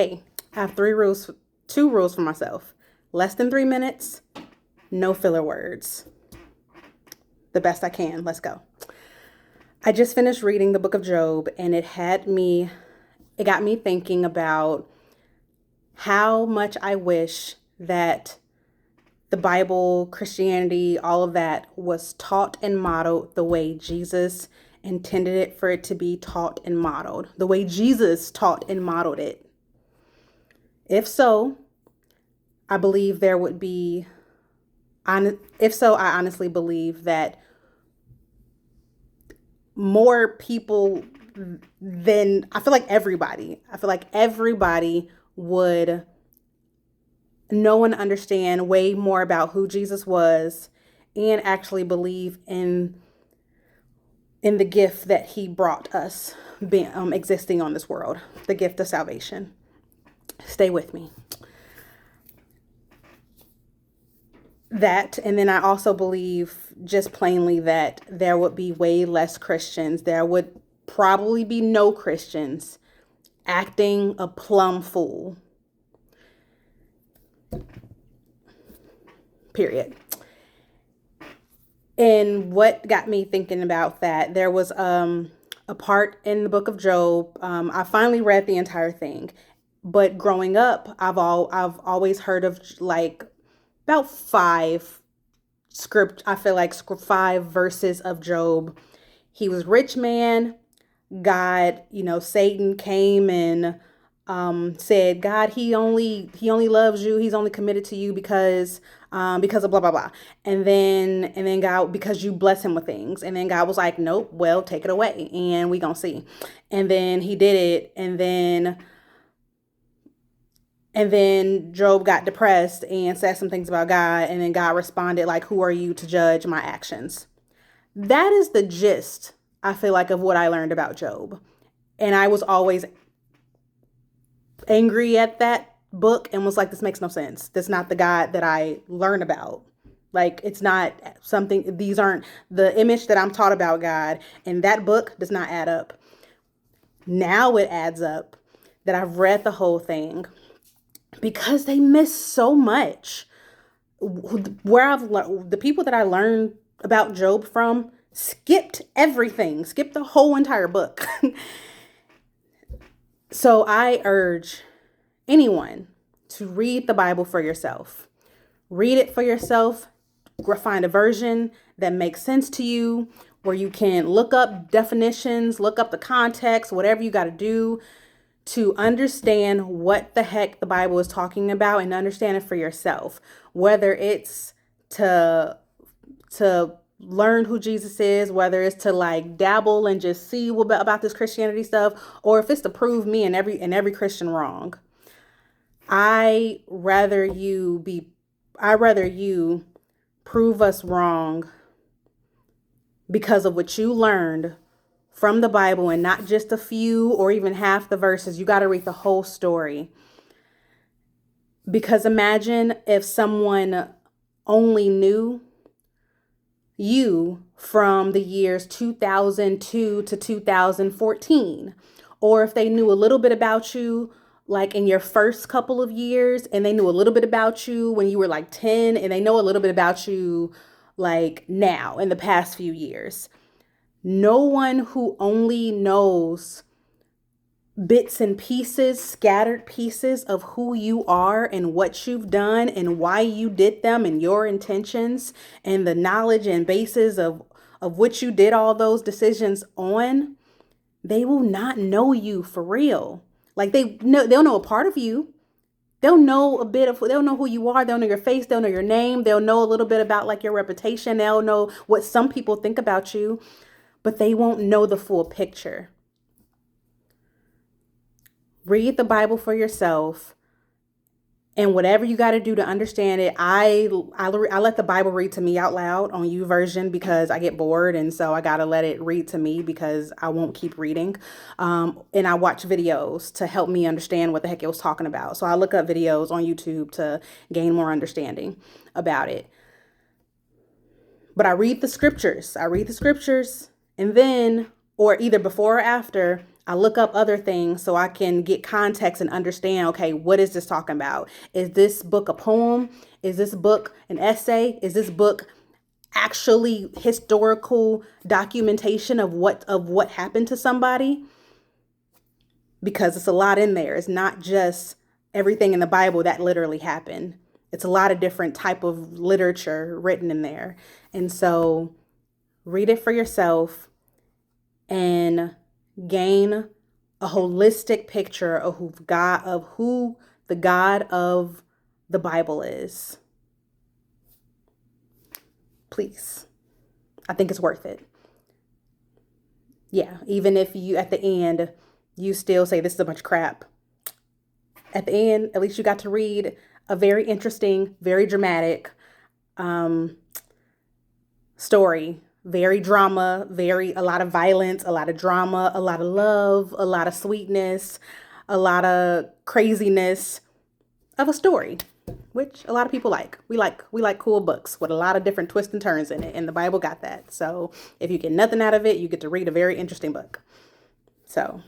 Hey, I have two rules for myself. Less than 3 minutes, no filler words. The best I can. Let's go. I just finished reading the book of Job, and it got me thinking about how much I wish that the Bible, Christianity, all of that was taught and modeled the way Jesus intended it for it to be taught and modeled, the way Jesus taught and modeled it. If so, I believe there would be, if so, I honestly believe that more people than, I feel like everybody would know and understand way more about who Jesus was and actually believe in the gift that he brought us existing on this world, the gift of salvation. Stay with me. That, and then I also believe just plainly that there would be way less Christians. There would probably be no Christians acting a plumb fool. Period. And what got me thinking about that, there was a part in the book of Job. I finally read the entire thing, but growing up, I've always heard of like about five verses of Job. He was rich man. God, Satan came and said, God, he only loves you. He's only committed to you because of blah blah blah. And then God, because you bless him with things. And then God was like, nope, well, take it away, and we gonna see. And then he did it, and then Job got depressed and said some things about God, and then God responded like, who are you to judge my actions? That is the gist, I feel like, of what I learned about Job. And I was always angry at that book and was like, this makes no sense. That's not the God that I learn about. Like, it's not something, these aren't the image that I'm taught about God. And that book does not add up. Now it adds up that I've read the whole thing, because they miss so much. The people that I learned about Job from skipped everything, skipped the whole entire book. So I urge anyone to read the Bible for yourself. Read it for yourself. Find a version that makes sense to you, where you can look up definitions, look up the context, whatever you got to do to understand what the heck the Bible is talking about, and understand it for yourself. Whether it's to learn who Jesus is, whether it's to like dabble and just see about this Christianity stuff, or if it's to prove me and every Christian wrong. I rather you prove us wrong because of what you learned from the Bible, and not just a few or even half the verses. You got to read the whole story. Because imagine if someone only knew you from the years 2002 to 2014, or if they knew a little bit about you like in your first couple of years, and they knew a little bit about you when you were like 10, and they know a little bit about you like now in the past few years. No one who only knows bits and pieces, scattered pieces of who you are and what you've done and why you did them and your intentions and the knowledge and basis of which you did all those decisions on, they will not know you for real. Like they'll know a part of you. They'll know who you are. They'll know your face. They'll know your name. They'll know a little bit about like your reputation. They'll know what some people think about you, but they won't know the full picture. Read the Bible for yourself, and whatever you got to do to understand it. I let the Bible read to me out loud on YouVersion because I get bored, and so I got to let it read to me because I won't keep reading. And I watch videos to help me understand what the heck it was talking about. So I look up videos on YouTube to gain more understanding about it. But I read the scriptures. And then, or either before or after, I look up other things so I can get context and understand, okay, what is this talking about? Is this book a poem? Is this book an essay? Is this book actually historical documentation of what happened to somebody? Because it's a lot in there. It's not just everything in the Bible that literally happened. It's a lot of different type of literature written in there. And so read it for yourself and gain a holistic picture of who the God of the Bible is. Please. I think it's worth it. Yeah, even if you at the end you still say this is a bunch of crap. At the end, at least you got to read a very interesting, very dramatic story. Very drama, a lot of violence, a lot of drama, a lot of love, a lot of sweetness, a lot of craziness of a story, which a lot of people like. We like cool books with a lot of different twists and turns in it, and the Bible got that. So if you get nothing out of it, you get to read a very interesting book. So